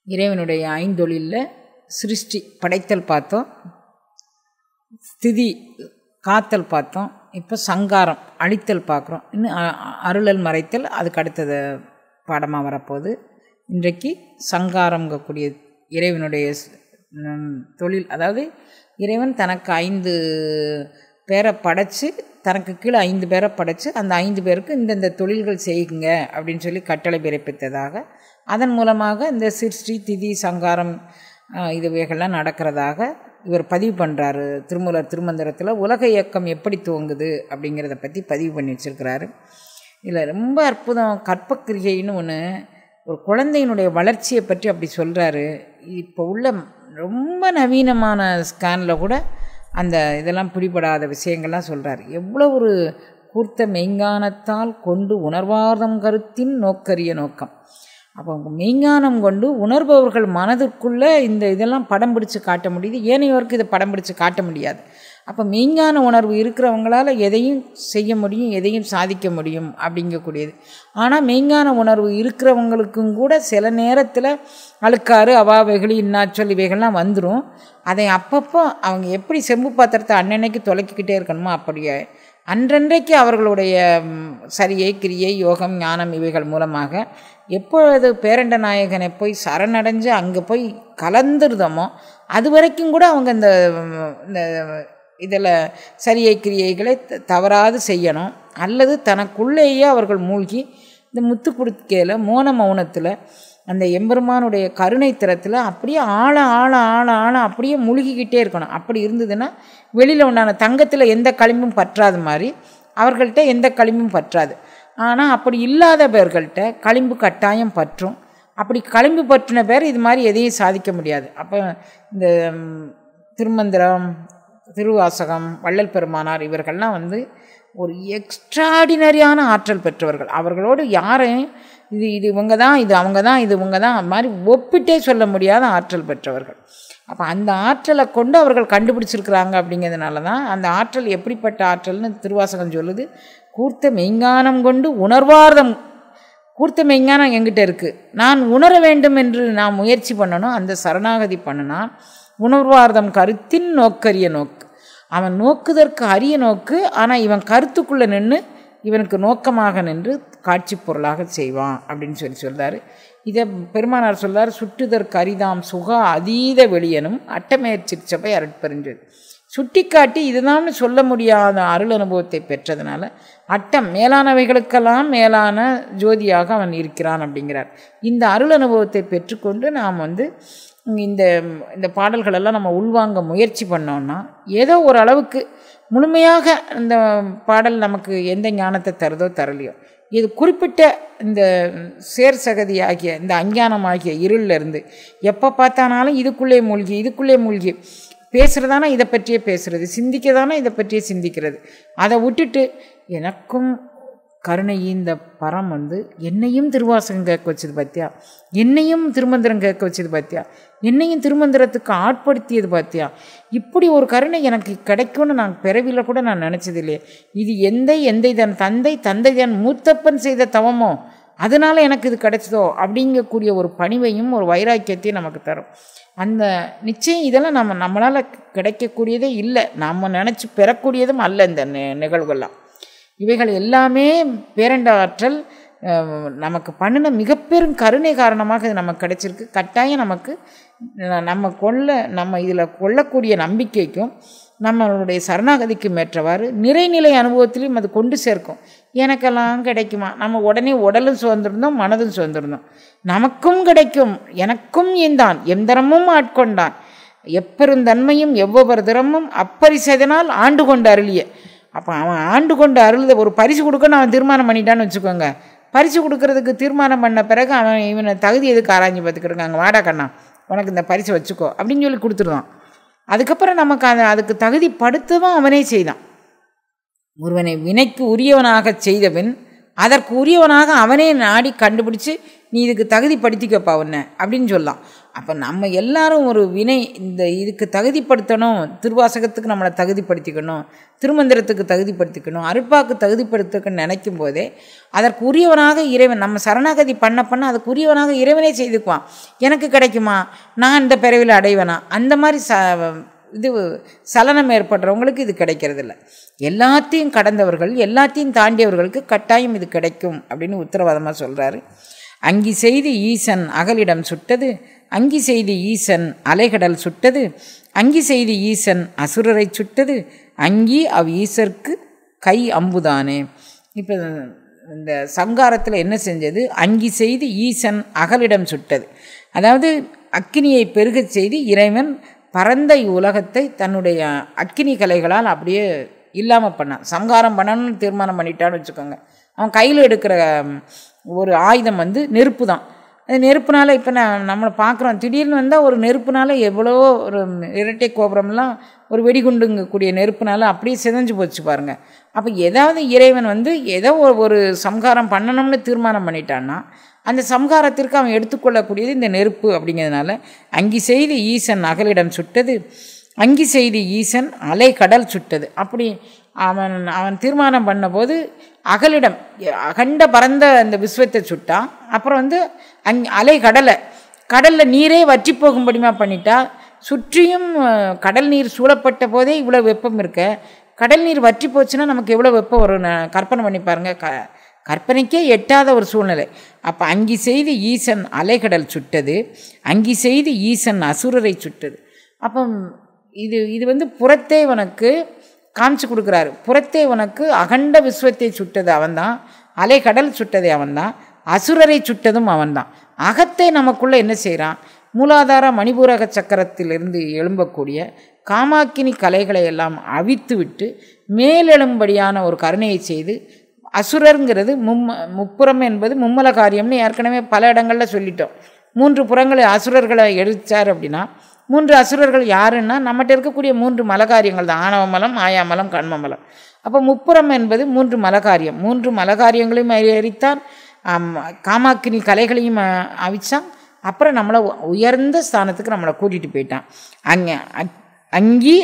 இறைவனுடைய ஐந்தொழிலில் சிருஷ்டி படைத்தல் பார்த்தோம், ஸ்திதி காத்தல் பார்த்தோம், இப்போ சங்காரம் அழித்தல் பார்க்குறோம். இன்னும் அருளல் மறைத்தல் அதுக்கு அடுத்தது பாடமாக வரப்போகுது. இன்றைக்கு சங்காரங்கக்கூடிய இறைவனுடைய தொழில், அதாவது இறைவன் தனக்கு 5 பேரை படைச்சு, தனக்கு கீழே 5 பேரை படைச்சு அந்த 5 பேருக்கு இந்தந்த தொழில்கள் செய்யுங்க அப்படின்னு சொல்லி கட்டளை பிறப்பித்ததாக, அதன் மூலமாக இந்த சிருஷ்டி திதி சங்காரம் இதுவைகள்லாம் நடக்கிறதாக இவர் பதிவு பண்ணுறாரு. திருமூலர் திருமந்திரத்தில் உலக இயக்கம் எப்படி துவங்குது அப்படிங்கிறத பற்றி பதிவு பண்ணி வச்சுருக்கிறாரு. இதில் ரொம்ப அற்புதம், கற்பக்கிரிகைன்னு ஒன்று, ஒரு குழந்தையினுடைய வளர்ச்சியை பற்றி அப்படி சொல்கிறாரு. இப்போ உள்ள ரொம்ப நவீனமான ஸ்கேனில் கூட அந்த இதெல்லாம் பிடிபடாத விஷயங்கள்லாம் சொல்கிறார். எவ்வளோ ஒரு கூர்த்த மெய்ஞானத்தால் கொண்டு உணர்வார்தம் கருத்தின் நோக்கரிய நோக்கம். அப்போ மெய்ஞானம் கொண்டு உணர்பவர்கள் மனதிற்குள்ளே இந்த இதெல்லாம் படம் பிடிச்சி காட்ட முடியுது, ஏனையோருக்கு இதை படம் பிடிச்சி காட்ட முடியாது. அப்போ மெய்ஞான உணர்வு இருக்கிறவங்களால் எதையும் செய்ய முடியும், எதையும் சாதிக்க முடியும் அப்படிங்கக்கூடியது. ஆனால் மெய்ஞான உணர்வு இருக்கிறவங்களுக்கும் கூட சில நேரத்தில் அழுக்காறு அவாவைகள் இன்னாச்சொல் இவைகள்லாம் வந்துடும். அதை அப்பப்போ அவங்க எப்படி செம்பு பாத்திரத்தை அன்னன்னைக்கு தொலைக்கிக்கிட்டே இருக்கணுமோ அப்படியே அன்றன்றைக்கு அவர்களுடைய சரியை கிரியை யோகம் ஞானம் இவைகள் மூலமாக எப்பொழுது பேரண்ட நாயகனை போய் சரணடைஞ்சு அங்கே போய் கலந்துருதமோ அது வரைக்கும் கூட அவங்க இந்த இதில் சரியை கிரியைகளை தவறாது செய்யணும். அல்லது தனக்குள்ளேயே அவர்கள் மூழ்கி இந்த முத்து குடுக்கையில் மோன மௌனத்தில் அந்த எம்பெருமானுடைய கருணை திறத்தில் அப்படியே ஆழ ஆழ ஆழ ஆழ அப்படியே முழுகிக்கிட்டே இருக்கணும். அப்படி இருந்ததுன்னா வெளியில் உண்டான தங்கத்தில் எந்த களிம்பும் பற்றாத மாதிரி அவர்கள்ட்ட எந்த களிம்பும் பற்றாது. ஆனால் அப்படி இல்லாத பேர்கள்ட்ட களிம்பு கட்டாயம் பற்றும். அப்படி களிம்பு பற்றின பேர் இது மாதிரி எதையும் சாதிக்க முடியாது. அப்போ இந்த திருமந்திரம் திருவாசகம் வள்ளல் பெருமானார் இவர்கள்லாம் ஒரு எக்ஸ்ட்ராடினரியான ஆற்றல் பெற்றவர்கள். அவர்களோடு யாரையும் இது இவங்க தான், இது அவங்க தான், இது இவங்க தான் அது மாதிரி ஒப்பிட்டே சொல்ல முடியாத ஆற்றல் பெற்றவர்கள். அப்போ அந்த ஆற்றலை கொண்டு அவர்கள் கண்டுபிடிச்சிருக்கிறாங்க. அப்படிங்கிறதுனால தான் அந்த ஆற்றல் எப்படிப்பட்ட ஆற்றல்னு திருவாசகம் சொல்லுது. கூர்த்த மெய்ஞானம் கொண்டு உணர்வார்தம், கூர்த்த மெய்ஞானம் என்கிட்ட இருக்குது, நான் உணர வேண்டும் என்று நான் முயற்சி பண்ணணும், அந்த சரணாகதி பண்ணினா உணர்வார்தம் கருத்தின் நோக்கரிய நோக்கு. அவன் நோக்குதற்கு அரிய நோக்கு, ஆனால் இவன் கருத்துக்குள்ளே நின்று இவனுக்கு நோக்கமாக நின்று காட்சி பொருளாக செய்வான் அப்படின்னு சொல்கிறார். இதை பெருமானார் சொல்றார், சுட்டுதற்கு அரிதாம் சுக அதீத வெளியனும் அட்டமேற் சிற்சபை அருட்பெருஞ்சொல். சுட்டி காட்டி இதுதான் சொல்ல முடியாத அருள் அனுபவத்தை பெற்றதுனால அட்டம் மேலானவைகளுக்கெல்லாம் மேலான ஜோதியாக அவன் இருக்கிறான் அப்படிங்கிறார். இந்த அருள் அனுபவத்தை பெற்றுக்கொண்டு நாம் இந்த பாடல்களெல்லாம் நம்ம உள்வாங்க முயற்சி பண்ணோன்னா ஏதோ ஒரு அளவுக்கு முழுமையாக இந்த பாடல் நமக்கு எந்த ஞானத்தை தருதோ தரலையோ, இது குறிப்பிட்ட இந்த சேர்சகதி ஆகிய இந்த அஞ்ஞானமாகிய இருளில் இருந்து எப்போ பார்த்தானாலும் இதுக்குள்ளே மூழ்கி பேசுகிறதானா இதை பற்றியே பேசுகிறது, சிந்திக்கிறதானா இதை பற்றியே சிந்திக்கிறது. அதை விட்டுட்டு எனக்கும் கருணை இந்த பரம் என்னையும் திருவாசகம் கேட்க வச்சது பார்த்தியா, என்னையும் திருமந்திரம் கேட்க வச்சது பார்த்தியா, என்னையும் திருமந்திரத்துக்கு ஆட்படுத்தியது பார்த்தியா, இப்படி ஒரு கருணை எனக்கு கிடைக்கும்னு நான் பிறவியில் கூட நான் நினச்சதில்லையே. இது எந்தை தன் தந்தை தன் மூத்தப்பன் செய்த தவமோ, அதனால் எனக்கு இது கிடைச்சதோ அப்படிங்கக்கூடிய ஒரு பணிவையும் ஒரு வைராக்கியத்தையும் நமக்கு தரும். அந்த நிச்சயம் இதெல்லாம் நம்மளால் கிடைக்கக்கூடியதே இல்லை, நம்ம நினச்சி பெறக்கூடியதும் அல்ல. இந்த நிகழ்வுகள்லாம் இவைகள் எல்லாமே பேரண்ட ஆற்றல் நமக்கு பண்ணின மிகப்பெரும் கருணை காரணமாக இது நமக்கு கிடைச்சிருக்கு. கட்டாயம் நமக்கு நம்ம இதில் கொள்ளக்கூடிய நம்பிக்கைக்கும் நம்மளுடைய சரணாகதிக்கும் ஏற்றவாறு நிறைநிலை அனுபவத்திலையும் அது கொண்டு சேர்க்கும். எனக்கெல்லாம் கிடைக்குமா, நம்ம உடனே உடலும் சுதந்திருந்தோம் மனதும் சுதந்திருந்தோம், நமக்கும் கிடைக்கும், எனக்கும் ஈந்தான் எந்தரமும் ஆட்கொண்டான் எப்பெருந்தன்மையும் எவ்வொரு திறமும் அப்பரிசதனால் ஆண்டு கொண்டு அருளிய. அப்போ அவன் ஆண்டு கொண்டு அருள் ஒரு பரிசு கொடுக்கணும், அவன் தீர்மானம் பண்ணிட்டான்னு வச்சுக்கோங்க. பரிசு கொடுக்கறதுக்கு தீர்மானம் பண்ண பிறகு அவன் இவனை தகுதி எதுக்கு ஆராய்ச்சி பார்த்துக்கிட்டுருக்காங்க, வாடா கண்ணா உனக்கு இந்த பரிசு வச்சுக்கோ அப்படின்னு சொல்லி கொடுத்துருவான். அதுக்கப்புறம் நமக்கு அதுக்கு தகுதி படுத்தவும் அவனே செய்தான். ஒருவனை வினைக்கு உரியவனாக செய்தவன் அதற்கு உரியவனாக அவனே நாடி கண்டுபிடிச்சு நீ இதுக்கு தகுதிப்படுத்திக்கப்பா உன்னை அப்படின்னு சொல்லலாம். அப்போ நம்ம எல்லாரும் ஒரு வினை இந்த இதுக்கு தகுதிப்படுத்தணும், திருவாசகத்துக்கு நம்மளை தகுதிப்படுத்திக்கணும், திருமந்திரத்துக்கு தகுதிப்படுத்திக்கணும், அருட்பாக்கு தகுதிப்படுத்திக்கணும்னு நினைக்கும் போதே அதற்கு உரியவனாக இறைவன் நம்ம சரணாகதி பண்ண அதுக்கு உரியவனாக இறைவனே செய்துக்குவான். எனக்கு கிடைக்குமா, நான் இந்த பிறவியில் அடைவேனா, அந்த மாதிரி இது சலனம் ஏற்படுறவங்களுக்கு இது கிடைக்கிறதில்ல. எல்லாத்தையும் கடந்தவர்கள், எல்லாத்தையும் தாண்டியவர்களுக்கு கட்டாயம் இது கிடைக்கும் அப்படின்னு உத்தரவாதமாக சொல்கிறாரு. அங்கி செய்து ஈசன் அகலிடம் சுட்டது, அங்கி செய்து ஈசன் அலைகடல் சுட்டது, அங்கி செய்து ஈசன் அசுரரை சுட்டது, அங்கி ஈசருக்கு கை அம்புதானே. இப்போ இந்த சங்காரத்தில் என்ன செஞ்சது, அங்கி செய்து ஈசன் அகலிடம் சுட்டது. அதாவது அக்கினியை பெருகச் செய்து இறைவன் பரந்த உலகத்தை தன்னுடைய அக்கினி கலைகளால் அப்படியே இல்லாமல் பண்ணான். சங்காரம் பண்ணணும்னு தீர்மானம் பண்ணிட்டான்னு வச்சுக்கோங்க. அவன் கையில் எடுக்கிற ஒரு ஆயுதம் நெருப்பு தான். அது நெருப்புனால இப்போ நம்மளை பார்க்குறோம், திடீர்னு வந்தால் ஒரு நெருப்புனால எவ்வளவோ ஒரு இரட்டை கோபுரம்லாம் ஒரு வெடிகுண்டுங்கக்கூடிய நெருப்புனால அப்படியே சிதைஞ்சு போச்சு பாருங்கள். அப்போ ஏதாவது இறைவன் ஏதோ ஒரு சம்ஹாரம் பண்ணணும்னு தீர்மானம் பண்ணிட்டான்னா அந்த சம்ஹாரத்திற்கு அவன் எடுத்துக்கொள்ளக்கூடியது இந்த நெருப்பு. அப்படிங்கிறதுனால அங்கி செய்து ஈசன் அகலிடம் சுட்டது, அங்கி செய்து ஈசன் அலை கடல் சுட்டது. அப்படி அவன் தீர்மானம் பண்ணபோது அகலிடம் அகண்ட பரந்த அந்த விஸ்வத்தை சுட்டான். அப்புறம் அலை கடலில் நீரே வற்றி போகும்படிமா பண்ணிட்டா. சுற்றியும் கடல் நீர் சூழப்பட்ட போதே இவ்வளோ வெப்பம் இருக்க, கடல் நீர் வற்றி போச்சுன்னா நமக்கு எவ்வளோ வெப்பம் வரும் கற்பனை பண்ணி பாருங்கள். கற்பனைக்கே எட்டாத ஒரு சூழ்நிலை. அப்போ அங்கி செய்து ஈசன் அலைகடல் சுட்டது, அங்கி செய்து ஈசன் அசுரரை சுட்டது. அப்போ இது புறத்தே உனக்கு காமிச்சு கொடுக்குறாரு. புறத்தே உனக்கு அகண்ட விஸ்வத்தை சுட்டது அவன்தான், அலைகடல் சுட்டதை அவன்தான், அசுரரை சுட்டதும் அவன்தான். அகத்தை நமக்குள்ளே என்ன செய்கிறான், மூலாதார மணிபூரக சக்கரத்திலிருந்து எழும்பக்கூடிய காமாக்கினி கலைகளை எல்லாம் அவித்து விட்டு மேலெழும்படியான ஒரு கருணையை செய்து, அசுரருங்கிறது முப்புறம் என்பது மும்மல காரியம்னு ஏற்கனவே பல இடங்களில் சொல்லிட்டோம். 3 புறங்களை அசுரர்களை எடுத்தார் அப்படின்னா 3 அசுரர்கள் யாருன்னா நம்மகிட்ட இருக்கக்கூடிய 3 மலகாரியங்கள் தான், ஆணவமலம், மாயாமலம், கண்மமலம். அப்போ முப்புறம் என்பது 3 மலகாரியம். 3 மலகாரியங்களையும் எரித்தான், காமாக்கினி கலைகளையும் அவிச்சான். அப்புறம் நம்மளை உயர்ந்த ஸ்தானத்துக்கு நம்மளை கூட்டிகிட்டு போயிட்டான். அங்கி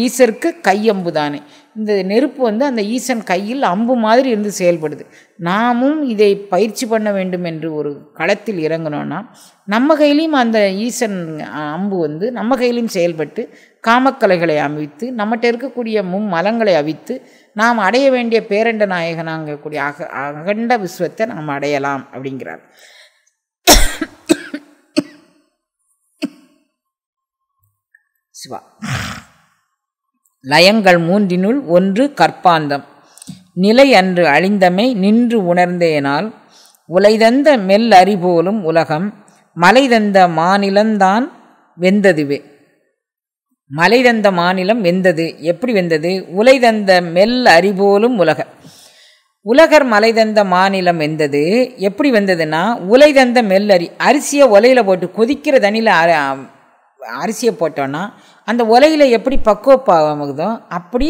ஈசருக்கு கையம்புதானே. இந்த நெருப்பு அந்த ஈசன் கையில் அம்பு மாதிரி இருந்து செயல்படுது. நாமும் இதை பயிற்சி பண்ண வேண்டும் என்று ஒரு களத்தில் இறங்கணும்னா நம்ம கையிலையும் அந்த ஈசன் அம்பு நம்ம கையிலையும் செயல்பட்டு காமக்கலைகளை அவித்து நம்மகிட்ட இருக்கக்கூடிய மலங்களை அவித்து நாம் அடைய வேண்டிய பேரண்ட நாயகனாங்கக்கூடிய அகண்ட விஸ்வத்தை நாம் அடையலாம் அப்படிங்கிறார். சிவா. லயங்கள் 3 1 கற்பாந்தம். நிலை அன்று அழிந்தமை நின்று உணர்ந்தேனால் உலைதந்த மெல் அறிபோலும் உலகம் மலைதந்த மாநிலந்தான் வெந்ததுவே. மலைதந்த மாநிலம் வெந்தது. எப்படி வெந்தது? உலைதந்த மெல் அறிபோலும் உலகர் மலைதந்த மாநிலம் வெந்தது. எப்படி வந்ததுன்னா, உலைதந்த மெல்லரி, அரிசியை உலையில் போட்டு கொதிக்கிற தண்ணியில் அரிசியை போட்டோன்னா அந்த உலையில் எப்படி பக்குவமாகுதோ அப்படி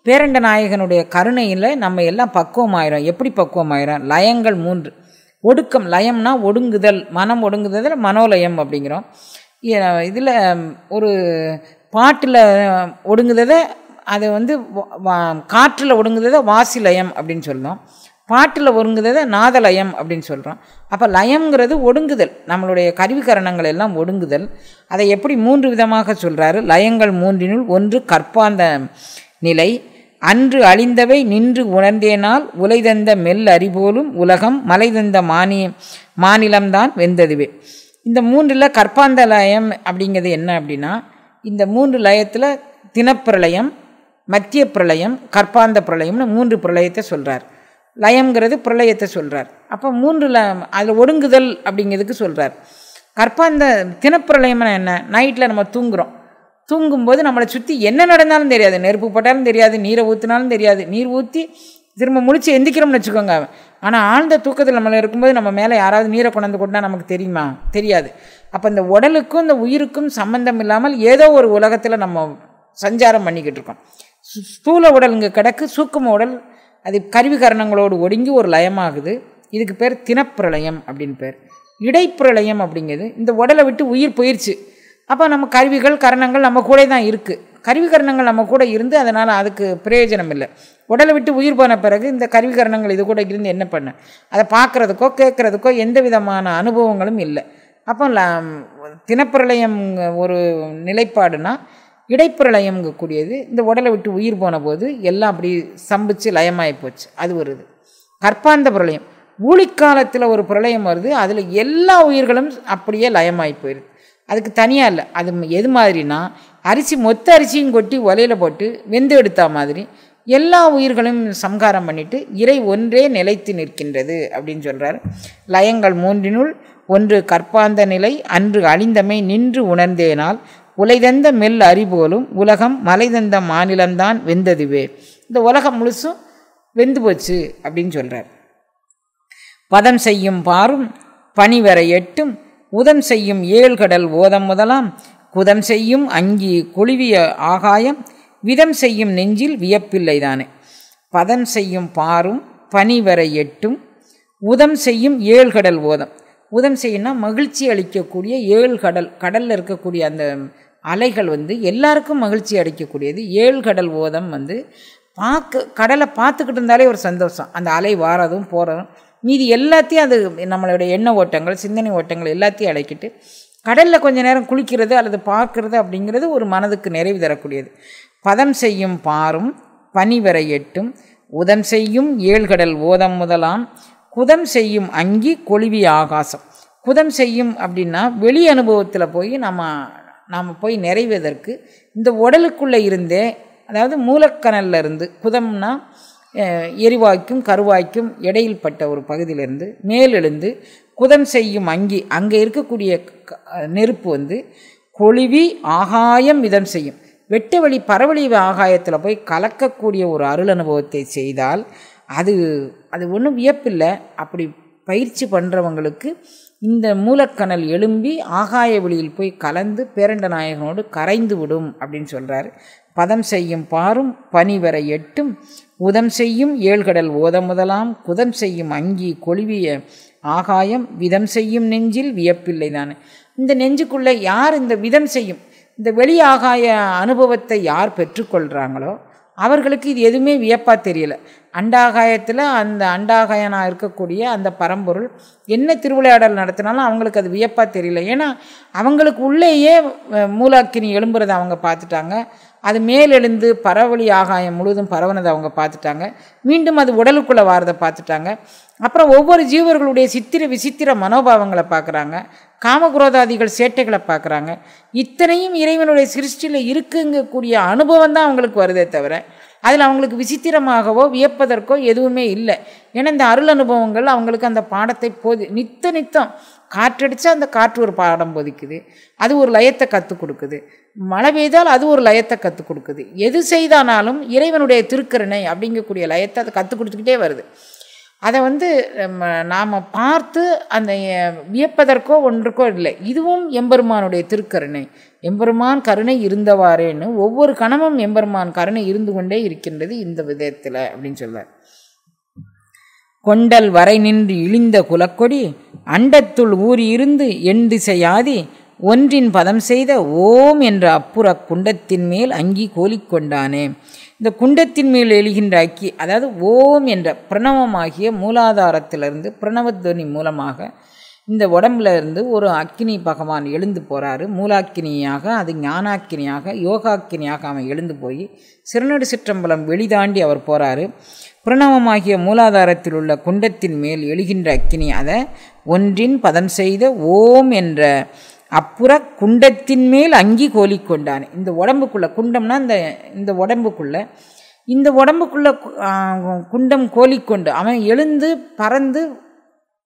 பேரண்ட நாயகனுடைய கருணையில் நம்ம எல்லாம் பக்குவமாயிரும். எப்படி பக்குவமாயிரும்? லயங்கள் 3. ஒடுக்கம், லயம்னா ஒடுங்குதல், மனம் ஒடுங்குதல் மனோலயம் அப்படிங்கிறோம். இதில் ஒரு பாட்டில் ஒடுங்குததை அதை காற்றில் ஒடுங்குததை வாசிலயம் அப்படின்னு சொல்லணும், பாட்டில் ஒடுங்குததை நாதலயம் அப்படின்னு சொல்கிறோம். அப்போ லயம்ங்கிறது ஒடுங்குதல், நம்மளுடைய கருவிகரணங்கள் எல்லாம் ஒடுங்குதல். அதை எப்படி 3 விதமாக சொல்கிறாரு. லயங்கள் 3 1 கற்பாந்த நிலை அன்று அழிந்தவை நின்று உணர்ந்தேனால் உலைதந்த மெல் அறிபோலும் உலகம் மலைதந்த மாநிலம்தான் வெந்ததுவே. இந்த 3ல் கற்பாந்த லயம் அப்படிங்கிறது என்ன அப்படின்னா, இந்த 3 லயத்தில் தினப்பிரளயம், மத்திய பிரளயம், கற்பாந்த பிரளயம்னு 3 பிரளயத்தை சொல்கிறார். லயம்ங்கிறது பிரளயத்தை சொல்கிறார். அப்போ 3ல் அதில் ஒடுங்குதல் அப்படிங்கிறதுக்கு சொல்கிறார். கற்பாந்த தினப்பிரளயம்னா என்ன? நைட்டில் நம்ம தூங்கும்போது நம்மளை சுற்றி என்ன நடந்தாலும் தெரியாது, நெருப்பு போட்டாலும் தெரியாது, நீரை ஊற்றினாலும் தெரியாது, நீர் ஊற்றி திரும்ப முழிச்சு எந்திக்கிறோம்னு வச்சுக்கோங்க. ஆனால் ஆழ்ந்த தூக்கத்தில் நம்மளை இருக்கும்போது நம்ம மேலே யாராவது நீரை கொண்டாந்து கொண்டா நமக்கு தெரியுமா? தெரியாது. அப்போ இந்த உடலுக்கும் இந்த உயிருக்கும் சம்பந்தம் இல்லாமல் ஏதோ ஒரு உலகத்தில் நம்ம சஞ்சாரம் பண்ணிக்கிட்டு இருக்கோம். ஸ்தூல உடல் இங்கே கிடக்கு, சூக்கும உடல் அது கருவிகரணங்களோடு ஒடுங்கி ஒரு லயமாகுது. இதுக்கு பேர் தினப்பிரளயம் அப்படின்னு பேர். இடைப்பிரளயம் அப்படிங்கிறது இந்த உடலை விட்டு உயிர் போயிடுச்சு. அப்போ நம்ம கருவிகள் கரணங்கள் நம்ம கூட தான் இருக்குது. கருவிகரணங்கள் நம்ம கூட இருந்து அதனால் அதுக்கு பிரயோஜனம் இல்லை. உடலை விட்டு உயிர் போன பிறகு இந்த கருவிகரணங்கள் இது கூட இருந்து என்ன பண்ண, அதை பார்க்குறதுக்கோ கேட்குறதுக்கோ எந்த விதமான அனுபவங்களும் இல்லை. அப்போ தினப்பிரளயம் ஒரு நிலைப்பாடுனா, இடைப்பிரளயம்ங்கக்கூடியது இந்த உடலை விட்டு உயிர் போன போது எல்லாம் அப்படி சம்பிச்சு லயமாகி போச்சு. அது ஒரு இது. கற்பாந்த பிரளயம் ஊழிக்காலத்தில் ஒரு பிரளயம் வருது. அதில் எல்லா உயிர்களும் அப்படியே லயமாகி போயிடுது. அதுக்கு தனியாக இல்லை. அது எது மாதிரினா, அரிசி மொத்த அரிசியும் கொட்டி ஒலையில் போட்டு வெந்து எடுத்தா மாதிரி எல்லா உயிர்களும் சம்காரம் பண்ணிட்டு இறை ஒன்றே நிலைத்து நிற்கின்றது அப்படின்னு சொல்கிறார். லயங்கள் மூன்றினுள் ஒன்று கற்பாந்த நிலை அன்று அழிந்தமை நின்று உணர்ந்தேனால் உலைதந்த மெல் அறிபோலும் உலகம் மலைதந்த மாநிலம்தான் வெந்ததுவே. இந்த உலகம் முழுசும் வெந்து போச்சு அப்படின்னு சொல்கிறார். பதம் செய்யும் பாரும் பனிவரை எட்டும் உதம் செய்யும் ஏழ்கடல் ஓதம் முதலாம் குதம் செய்யும் அங்கி கொழுவிய ஆகாயம் விதம் செய்யும் நெஞ்சில் வியப்பில்லைதானே. பதம் செய்யும் பாரும் பனிவரை எட்டும் உதம் செய்யும் ஏழ்கடல் ஓதம். உதம் செய்யணும்னா மகிழ்ச்சி அளிக்கக்கூடிய ஏழ்கடல், கடலில் இருக்கக்கூடிய அந்த அலைகள் எல்லாருக்கும் மகிழ்ச்சி அளிக்கக்கூடியது. ஏழ்கடல் ஓதம் கடலை பார்த்துக்கிட்டு இருந்தாலே ஒரு சந்தோஷம். அந்த அலை வாரதும் போகிறதும் மீதி எல்லாத்தையும் அது நம்மளுடைய எண்ண ஓட்டங்கள் சிந்தனை ஓட்டங்கள் எல்லாத்தையும் அழைக்கிட்டு கடலில் கொஞ்ச நேரம் குளிக்கிறது அல்லது பார்க்கறது அப்படிங்கிறது ஒரு மனதுக்கு நிறைவு தரக்கூடியது. பதம் செய்யும் பாரும் பனிவரை எட்டும் உதம் செய்யும் ஏழ்கடல் ஓதம் முதலாம் குதம் செய்யும் அங்கி கொழுவி ஆகாசம். குதம் செய்யும் அப்படின்னா வெளி அனுபவத்தில் போய் நாம் போய் நிறைவதற்கு இந்த உடலுக்குள்ளே இருந்தே, அதாவது மூலக்கணல்ல இருந்து, குதம்னா எரிவாய்க்கும் கருவாய்க்கும் இடையில் பட்ட ஒரு பகுதியிலிருந்து மேலெழுந்து குதம் செய்யும் அங்கி, அங்கே இருக்கக்கூடிய நெருப்பு கொழுவி ஆகாயம் விதம் செய்யும். வெட்ட வழி பரவழி ஆகாயத்தில் போய் கலக்கக்கூடிய ஒரு அருள் அனுபவத்தை செய்தால் அது ஒன்றும் வியப்பில்லை. அப்படி பயிற்சி பண்ணுறவங்களுக்கு இந்த மூலக்கணல் எழும்பி ஆகாய வெளியில் போய் கலந்து பேரண்ட நாயகனோடு கரைந்து விடும் அப்படின்னு சொல்கிறாரு. பதம் செய்யும் பாரும் பனிவரை எட்டும் உதம் செய்யும் ஏழ்கடல் ஓதம் முதலாம் குதம் செய்யும் அங்கி கொழுவிய ஆகாயம் விதம் செய்யும் நெஞ்சில் வியப்பில்லை தானே. இந்த நெஞ்சுக்குள்ளே யார் இந்த விதம் செய்யும், இந்த வெளி ஆகாய அனுபவத்தை யார் பெற்றுக்கொள்கிறாங்களோ அவர்களுக்கு இது எதுவுமே வியப்பாக தெரியல. அண்டாகாயத்தில் அந்த அண்டாகாயனாக இருக்கக்கூடிய அந்த பரம்பொருள் என்ன திருவிளையாடல் நடத்தினாலும் அவங்களுக்கு அது வியப்பாக தெரியல. ஏன்னா அவங்களுக்கு உள்ளேயே மூலாக்கினி எழும்புறதை அவங்க பார்த்துட்டாங்க. அது மேலெழுந்து பரவழி ஆகாயம் முழுவதும் பரவனதை அவங்க பார்த்துட்டாங்க. மீண்டும் அது உடலுக்குள்ளே வாரதை பார்த்துட்டாங்க. அப்புறம் ஒவ்வொரு ஜீவர்களுடைய விசித்திர மனோபாவங்களை பார்க்குறாங்க. காமகுரோதாதிகள் சேட்டைகளை பார்க்குறாங்க. இத்தனையும் இறைவனுடைய சிருஷ்டியில் இருக்குங்கக்கூடிய அனுபவம் தான் அவங்களுக்கு வருதே தவிர அதில் அவங்களுக்கு விசித்திரமாகவோ வியப்பதற்கோ எதுவுமே இல்லை. ஏன்னா இந்த அருள் அனுபவங்கள் அவங்களுக்கு அந்த பாடத்தை நித்தம் காற்றடித்தா அந்த காற்று ஒரு பாடம் போதிக்குது, அது ஒரு லயத்தை கற்றுக் கொடுக்குது. மழை பெய்தால் அது ஒரு லயத்தை கற்றுக் கொடுக்குது. எது செய்தானாலும் இறைவனுடைய திருக்கருணை அப்படிங்கக்கூடிய லயத்தை அதை கற்றுக் கொடுத்துக்கிட்டே வருது. அதை நாம் பார்த்து அந்த வியப்பதற்கோ ஒன்றுக்கோ இல்லை. இதுவும் எம்பெருமானுடைய திருக்கருணை. எம்பெருமான் கருணை இருந்தவாறேன்னு ஒவ்வொரு கணமும் எம்பெருமான் கருணை இருந்து கொண்டே இருக்கின்றது இந்த விதத்தில் அப்படின்னு சொல்வார். கொண்டல் வரை நின்று இழிந்த குலக்கொடி அண்டத்துள் ஊறியிருந்து எண் திசையாதி ஒன்றின் பதம் செய்த ஓம் என்ற அப்புற குண்டத்தின் மேல் அங்கி கோலிக்கொண்டானே. இந்த குண்டத்தின் மேல் எழுகின்ற அக்கி, அதாவது ஓம் என்ற பிரணவமாகிய மூலாதாரத்திலிருந்து பிரணவத்வனி மூலமாக இந்த உடம்புல இருந்து ஒரு அக்கினி பகவான் எழுந்து போகிறாரு. மூலாக்கினியாக, அது ஞானாக்கினியாக, யோகாக்கினியாக அவன் எழுந்து போய் சிறுநடு சிற்றம்பலம் வெளிதாண்டி அவர் போகிறாரு. பிரணவமாகிய மூலாதாரத்தில் உள்ள குண்டத்தின் மேல் எழுகின்ற அக்கினி, அதை ஒன்றின் பதம் செய்த ஓம் என்ற அப்புற குண்டத்தின் மேல் அங்கி கோலிக்கொண்டான். இந்த உடம்புக்குள்ளே, குண்டம்னா இந்த உடம்புக்குள்ளே குண்டம் கோலிக்கொண்டு அவன் எழுந்து பறந்து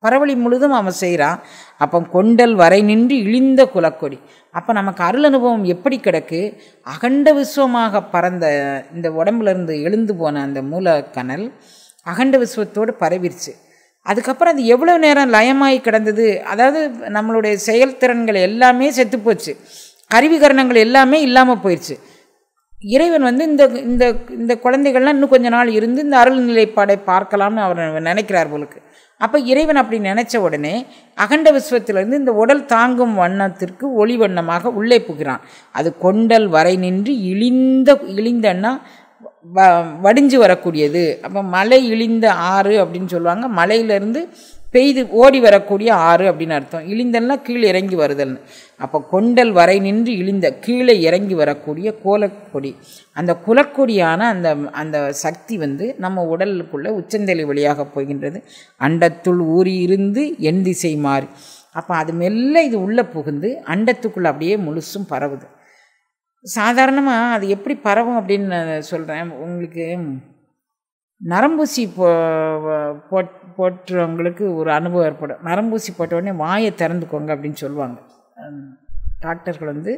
பரவழி முழுதும் அவன் செய்கிறான். அப்போ கொண்டல் வரை நின்று இழிந்த குலக்கொடி. அப்போ நமக்கு அருள் அனுபவம் எப்படி கிடக்கு? அகண்ட விஸ்வமாக பறந்த இந்த உடம்புலேருந்து எழுந்து போன அந்த மூலக்கணல் அகண்ட விஸ்வத்தோடு பரவிருச்சு. அதுக்கப்புறம் அது எவ்வளோ நேரம் லயமாகி கிடந்தது. அதாவது நம்மளுடைய செயல்திறன்கள் எல்லாமே செத்துப்போச்சு, கருவிகரணங்கள் எல்லாமே இல்லாமல் போயிடுச்சு. இறைவன் வந்து இந்த இந்த இந்த குழந்தைகள்லாம் இன்னும் கொஞ்ச நாள் இருந்து இந்த அருள் நிலைப்பாடை பார்க்கலாம்னு அவர் நினைக்கிறார் போலுக்கு. அப்போ இறைவன் அப்படி நினச்ச உடனே அகண்ட விஸ்வத்திலிருந்து இந்த உடல் தாங்கும் வண்ணத்திற்கு ஒளி வண்ணமாக உள்ளே புகிறான். அது கொண்டல் வரை நின்று இழிந்தன்னா வடிஞ்சு வரக்கூடியது. அப்போ மலை இழிந்த ஆறு அப்படின்னு சொல்லுவாங்க. மலையிலேருந்து பெய்து ஓடி வரக்கூடிய ஆறு அப்படின்னு அர்த்தம். இழிந்தல்னா கீழே இறங்கி வருதல்னு. அப்போ கொண்டல் வரை நின்று கீழே இறங்கி வரக்கூடிய கோலக்கொடி, அந்த குலக்கொடியான அந்த சக்தி வந்து நம்ம உடலுக்குள்ளே உச்சந்தலை வழியாக போகின்றது. அண்டத்துள் ஊறி இருந்து எண் திசை மாறி. அப்போ அது மெல்ல இது உள்ளே புகுந்து அண்டத்துக்குள்ளே அப்படியே முழுசும் பரவுது. சாதாரணமாக அது எப்படி பரவும் அப்படின்னு நான் சொல்கிறேன் உங்களுக்கு. நரம்பூசி போட்டுறவங்களுக்கு ஒரு அனுபவம் ஏற்படும். நரம்பூசி போட்ட உடனே வாயை திறந்துக்கோங்க அப்படின்னு சொல்லுவாங்க டாக்டர்கள். வந்து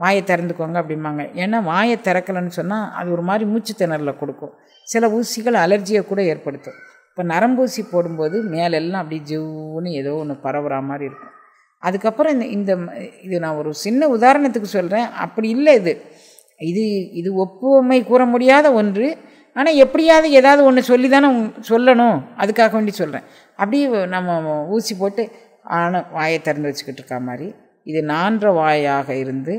வாயை திறந்துக்கோங்க அப்படிம்பாங்க. ஏன்னா வாயை திறக்கலைன்னு சொன்னால் அது ஒரு மாதிரி மூச்சு திணறலை கொடுக்கும். சில ஊசிகள் அலர்ஜியை கூட ஏற்படுத்தும். இப்போ நரம்பூசி போடும்போது மேலெல்லாம் அப்படி ஜிவ்வுன்னு ஏதோ ஒன்று பரவுற மாதிரி இருக்கும். அதுக்கப்புறம் இது நான் ஒரு சின்ன உதாரணத்துக்கு சொல்கிறேன். அப்படி இல்லை, இது ஒப்புமை கூற முடியாத ஒன்று. ஆனால் எப்படியாவது ஏதாவது ஒன்று சொல்லி தானே சொல்லணும், அதுக்காக வேண்டி சொல்கிறேன். அப்படியே நம்ம ஊசி போட்டு வாயை திறந்து வச்சுக்கிட்டு இருக்கா மாதிரி இது 4 வாயாக இருந்து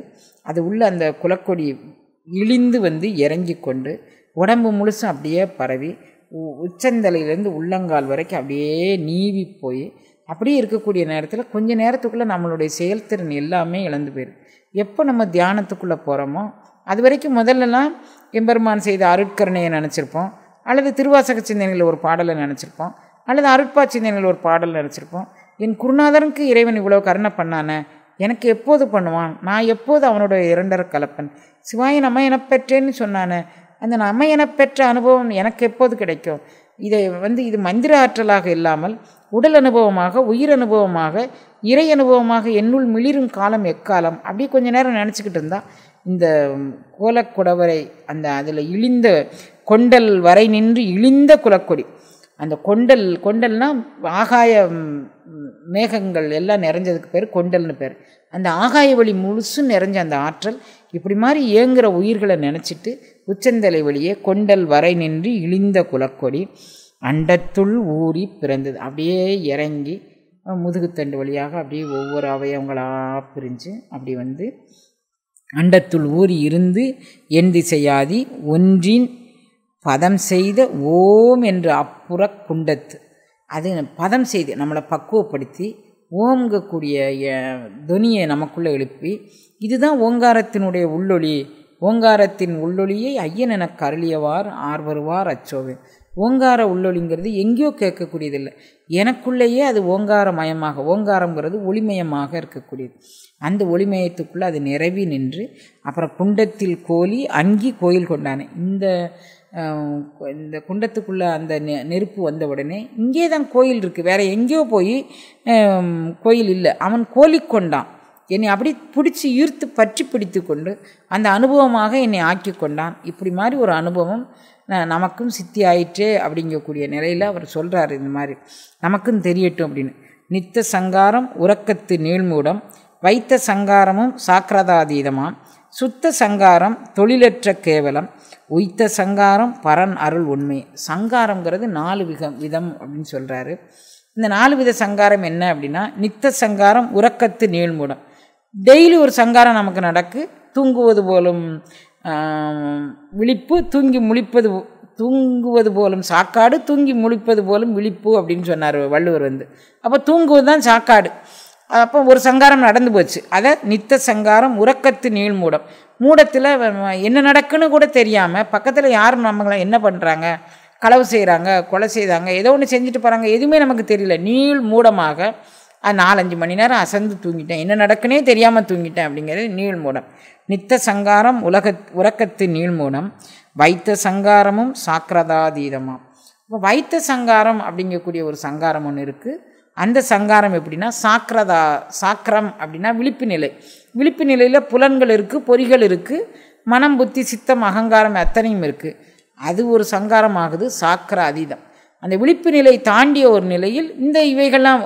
அது உள்ள அந்த குலக்கொடி இழிந்து வந்து இறங்கி கொண்டு உடம்பு முழுசும் அப்படியே பரவி உச்சந்தலையிலேருந்து உள்ளங்கால் வரைக்கும் அப்படியே நீவி போய் அப்படியே இருக்கக்கூடிய நேரத்தில் கொஞ்ச நேரத்துக்குள்ளே நம்மளுடைய செயல்திறன் எல்லாமே இழந்து போயிடும். எப்போ நம்ம தியானத்துக்குள்ளே போகிறோமோ அது வரைக்கும் முதல்லலாம் எம்பெருமான் செய்த அருட்கருணையை நினச்சிருப்போம், அல்லது திருவாசக சிந்தனையில் ஒரு பாடலை நினச்சிருப்போம், அல்லது அருட்பா சிந்தனையில் ஒரு பாடல் நினச்சிருப்போம். என் குருநாதனுக்கு இறைவன் இவ்வளோ கருணை பண்ணானே, எனக்கு எப்போது பண்ணுவான், நான் எப்போது அவனோட இரண்டர கலப்பன், சிவாய நம்ம எனப்பெற்றேன்னு சொன்னானே, அந்த நம்ம எனப்பெற்ற அனுபவம் எனக்கு எப்போது கிடைக்கும். இது மந்திர ஆற்றலாக இல்லாமல் உடல் அனுபவமாக, உயிர் அனுபவமாக, இறை அனுபவமாக என்னுள் மிளிரும் காலம் எக்காலம். அப்படி கொஞ்ச நேரம் நினச்சிக்கிட்டு இருந்தால் இந்த கோலக்குடவரை அதில் இழிந்த கொண்டல் வரை நின்று இழிந்த குலக்கொடி, அந்த கொண்டல்னால் ஆகாய மேகங்கள் எல்லாம் நிறைஞ்சதுக்கு பேர் கொண்டல்னு பேர். அந்த ஆகாய வழி முழுசும் நிறைஞ்ச அந்த ஆற்றல் இப்படி மாதிரி இயங்குகிற உயிர்களை நினச்சிட்டு உச்சந்தலை வழியே கொண்டல் வரை நின்று இழிந்த குலக்கொடி அண்டத்துள் ஊறி பிறந்தது. அப்படியே இறங்கி முதுகுத்தண்டு வழியாக அப்படியே ஒவ்வொரு அவயவங்களாக பிரிஞ்சு அப்படி வந்து அண்டத்துள் ஊறி இருந்து என் திசையாதி ஒன்றின் பதம் செய்த ஓம் என்று அப்புற குண்டத்து. அது பதம் செய்து நம்மளை பக்குவப்படுத்தி ஓம்கக்கூடிய துனியை நமக்குள்ளே எழுப்பி, இதுதான் ஓங்காரத்தினுடைய உள்ளொளி, ஓங்காரத்தின் உள்ளொளியை ஐயன் எனக்கு அருளியவார் ஆர்வருவார் அச்சோவே. ஓங்கார உள்ளொளிங்கிறது எங்கேயோ கேட்கக்கூடியதில்லை, எனக்குள்ளேயே அது ஓங்காரமயமாக, ஓங்காரங்கிறது ஒளிமயமாக இருக்கக்கூடியது. அந்த ஒளிமயத்துக்குள்ளே அது நிரவி நின்று அப்புறம் குண்டத்தில் கோலி அங்கி கோயில் கொண்டானே. இந்த குண்டத்துக்குள்ளே அந்த நெருப்பு வந்த உடனே இங்கே தான் கோயில் இருக்குது, வேறு எங்கேயோ போய் கோயில் இல்லை. அவன் கோலிக்கொண்டான், என்னை அப்படி பிடிச்சி ஈர்த்து பற்றி பிடித்து கொண்டு அந்த அனுபவமாக என்னை ஆக்கி கொண்டான். இப்படி மாதிரி ஒரு அனுபவம் நமக்கும் சித்தி ஆயிற்றே அப்படிங்கக்கூடிய நிலையில் அவர் சொல்கிறார். இந்த மாதிரி நமக்கும் தெரியட்டும் அப்படின்னு. நித்த சங்காரம் உறக்கத்து நீள்மூடம், வைத்த சங்காரமும் சாக்கிரதாதீதமாம், சுத்த சங்காரம் தொழிலற்ற கேவலம், உய்த்த சங்காரம் பரன் அருள் உண்மை. சங்காரங்கிறது 4 விதம் அப்படின்னு சொல்கிறாரு. இந்த 4 வித சங்காரம் என்ன அப்படின்னா, நித்த சங்காரம் உறக்கத்து நீள்மூடம், டெய்லி ஒரு சங்காரம் நமக்கு நடக்கு. தூங்குவது போலும் விழிப்பு, தூங்குவது போலும் சாக்காடு, தூங்கி முழிப்பது போலும் விழிப்பு அப்படின்னு சொன்னார் வள்ளுவர் வந்து. அப்போ தூங்குவது தான் சாக்காடு. அப்போ ஒரு சங்காரம் நடந்து போச்சு. அதை நித்த சங்காரம் உறக்கத்து நீள்மூடம், மூடத்தில் என்ன நடக்குன்னு கூட தெரியாமல் பக்கத்தில் யாரும் நம்மளை என்ன பண்ணுறாங்க, களவு செய்கிறாங்க, கொலை செய்கிறாங்க, ஏதோ ஒன்று செஞ்சுட்டு போகிறாங்க, எதுவுமே நமக்கு தெரியல. நீள் மூடமாக 4-5 மணி நேரம் அசந்து தூங்கிட்டேன், என்ன நடக்குன்னே தெரியாமல் தூங்கிட்டேன் அப்படிங்கிறது நீள்மூடம். நித்த சங்காரம் உறக்கத்து நீள்மூடம், வைத்த சங்காரமும் சாக்கிரதாதீதமாம். இப்போ வைத்த சங்காரம் அப்படிங்கக்கூடிய ஒரு சங்காரம் ஒன்று இருக்குது. அந்த சங்காரம் எப்படின்னா சாக்கிரம் அப்படின்னா விழிப்பு நிலை. விழிப்பு நிலையில் புலன்கள் இருக்குது, பொறிகள் இருக்குது, மனம் புத்தி சித்தம் அகங்காரம் அத்தனையும் இருக்குது. அது ஒரு சங்காரம் ஆகுது சாக்கிர அதீதம். அந்த விழிப்பு நிலை தாண்டிய ஒரு நிலையில் இவைகள்லாம்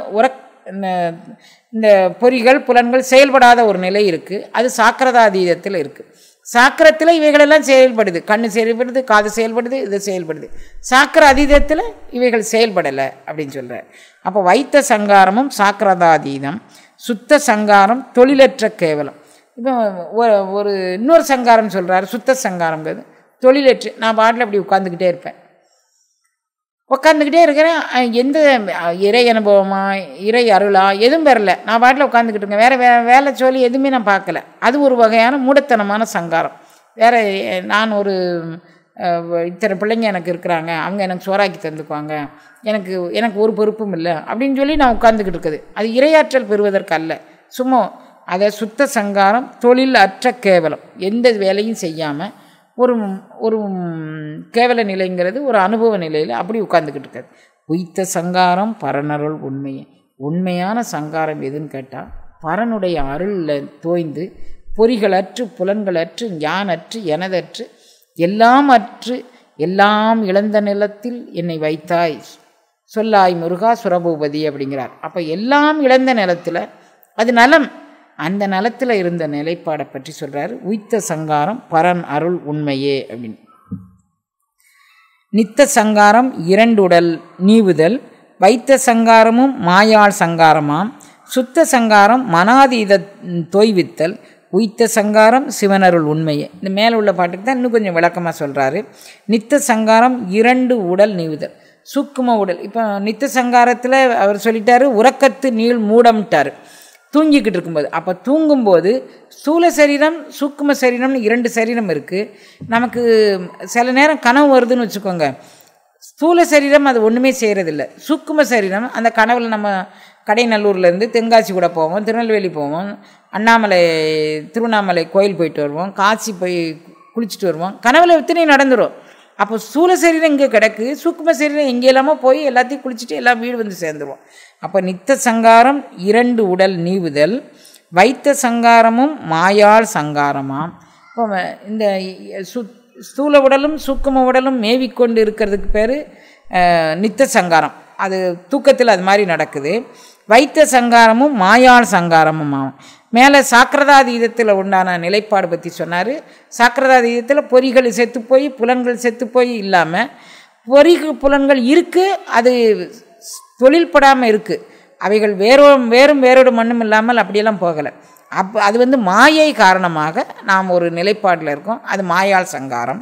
இந்த பொறிகள் புலன்கள் செயல்படாத ஒரு நிலை இருக்குது. அது சாக்கிரதாதீதத்தில் இருக்குது. சாக்கரத்தில் இவைகளெல்லாம் செயல்படுது. கண்ணு செயல்படுது, காது செயல்படுது, இது செயல்படுது. சாக்கர அதீதத்தில் இவைகள் செயல்படலை அப்படின்னு சொல்கிறார். அப்போ வைத்த சங்காரமும் சாக்கரதாதீதம், சுத்த சங்காரம் தொழிலற்ற கேவலம். இப்போ ஒரு இன்னொரு சங்காரம் சொல்கிறார், சுத்த சங்காரங்கிறது தொழிலற்று. நான் பாட்டில் அப்படி உட்காந்துக்கிட்டே இருப்பேன், உட்காந்துக்கிட்டே இருக்கிறேன். எந்த இறை அனுபவமா இறை அருளா எதுவும் பெறல, நான் பாட்டில் உட்காந்துக்கிட்டு இருக்கேன். வேலை சொல்லி எதுவுமே நான் பார்க்கல. அது ஒரு வகையான மூடத்தனமான சங்காரம். வேறு நான் ஒரு இத்தனை பிள்ளைங்க எனக்கு இருக்கிறாங்க, அவங்க எனக்கு சோறாக்கி தந்துக்குவாங்க, எனக்கு ஒரு பொறுப்பும் இல்லை அப்படின்னு சொல்லி நான் உட்காந்துக்கிட்டு இருக்குது. அது இறையாற்றல் பெறுவதற்கு அல்ல, சும்மா அதை சுத்த சங்காரம் தொழில் அற்ற கேவலம். எந்த வேலையும் செய்யாமல் ஒரு கேவல நிலைங்கிறது ஒரு அனுபவ நிலையில் அப்படி உட்காந்துக்கிட்டு இருக்காது. உய்த்த சங்காரம் பரனருள் உண்மையே. உண்மையான சங்காரம் எதுன்னு கேட்டால் பரனுடைய அருளில் தோய்ந்து பொறிகளற்று புலன்களற்று ஞானற்று எனதற்று எல்லாம் அற்று எல்லாம் இழந்த நிலத்தில் என்னை வைத்தாய் சொல்லாய் முருகா சுரபூபதி அப்படிங்கிறார். அப்போ எல்லாம் இழந்த நிலத்தில் அது நலம், அந்த நலத்தில் இருந்த நிலைப்பாடை பற்றி சொல்கிறார். உய்த்த சங்காரம் பரன் அருள் உண்மையே அப்படின்னு. நித்த சங்காரம் இரண்டுடல் நீவுதல், வைத்த சங்காரமும் மாயாள் சங்காரமாம், சுத்த சங்காரம் மனாதீத தொய்வித்தல், உய்த்த சங்காரம் சிவனருள் உண்மையே. இந்த மேலே உள்ள பாட்டுக்கு தான் இன்னும் கொஞ்சம் விளக்கமாக சொல்கிறாரு. நித்த சங்காரம் இரண்டு உடல் நீவுதல், சூக்கும உடல். இப்போ நித்த சங்காரத்தில் அவர் சொல்லிட்டாரு உறக்கத்து நீள் மூடம்ட்டார், தூங்கிக்கிட்டு இருக்கும்போது. அப்போ தூங்கும்போது ஸ்தூல சரீரம் சூக்கும சரீரம்னு இரண்டு சரீரம் இருக்குது. நமக்கு சில நேரம் கனவு வருதுன்னு வச்சுக்கோங்க, ஸ்தூல சரீரம் அது ஒன்றுமே செய்கிறதில்ல. சூக்கும சரீரம் அந்த கனவில் நம்ம கடைநல்லூர்லேருந்து தென்காசி கூட போவோம், திருநெல்வேலி போவோம், அண்ணாமலை திருவண்ணாமலை கோயில் போயிட்டு வருவோம், காசி போய் குளிச்சுட்டு வருவோம், கனவில் எத்தனையும் நடந்துடும். அப்போ ஸ்தூல சரீரம் இங்கே கிடக்கு, சூக்கும சரீரம் எங்கே இல்லாமல் போய் எல்லாத்தையும் குளிச்சுட்டு எல்லாம் வீடு வந்து சேர்ந்துருவோம். அப்போ நித்த சங்காரம் இரண்டு உடல் நீவுதல், வைத்த சங்காரமும் மாயாள் சங்காரமாம். இப்போ இந்த ஸ்தூல உடலும் சூக்கும உடலும் மேவிக்கொண்டு இருக்கிறதுக்கு பேர் நித்த சங்காரம். அது தூக்கத்தில் அது மாதிரி நடக்குது. வைத்த சங்காரமும் மாயாள் சங்காரமும் ஆகும். மேலே சாக்கிரதாதீதத்தில் உண்டான நிலைப்பாடு பற்றி சொன்னார். சாக்கிரதாதீதத்தில் பொறிகள் செத்து போய் புலன்கள் செத்து போய் இல்லாமல் பொறிகள் புலன்கள் இருக்குது, அது தொழில்படாமல் இருக்குது. அவைகள் வேரோடு மண்ணும் இல்லாமல் அப்படியெல்லாம் போகலை. அது மாயை காரணமாக நாம் ஒரு நிலைப்பாட்டில் இருக்கோம். அது மாயாள் சங்காரம்.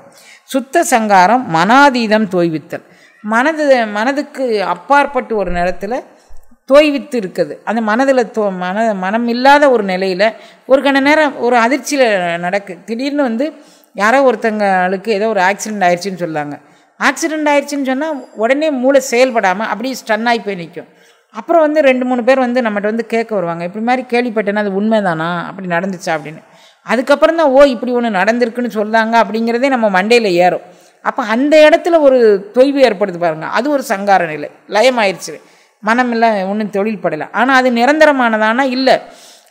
சுத்த சங்காரம் மனாதீதம் தோய்வித்தல், மனதுக்கு அப்பாற்பட்டு ஒரு நேரத்தில் தோய்வித்து இருக்குது. அந்த மனதில் மனம் இல்லாத ஒரு நிலையில் ஒரு கண நேரம் ஒரு அதிர்ச்சியில் நடக்கு. திடீர்னு யாரோ ஒருத்தங்களுக்கு ஏதோ ஒரு ஆக்சிடெண்ட் ஆயிடுச்சுன்னு சொல்லாங்க. ஆக்சிடெண்ட் ஆயிடுச்சுன்னு சொன்னால் உடனே மூளை செயல்படாமல் அப்படியே ஸ்டன் ஆகி போய் நிற்கும். அப்புறம் 2-3 பேர் நம்மகிட்ட கேட்க வருவாங்க, இப்படி மாதிரி கேள்விப்பட்டேன்னா அது உண்மைதானா, அப்படி நடந்துச்சா அப்படின்னு. அதுக்கப்புறம் தான் இப்படி ஒன்று நடந்திருக்குன்னு சொல்லாங்க அப்படிங்கிறதே நம்ம மண்டையில் ஏறும். அப்போ அந்த இடத்துல ஒரு தொய்வு ஏற்படுது பாருங்கள், அது ஒரு சங்கார நிலை. லயமாயிடுச்சு, மனமெல்லாம் ஒன்றும் தொழில்படலை. ஆனால் அது நிரந்தரமானதானா இல்லை,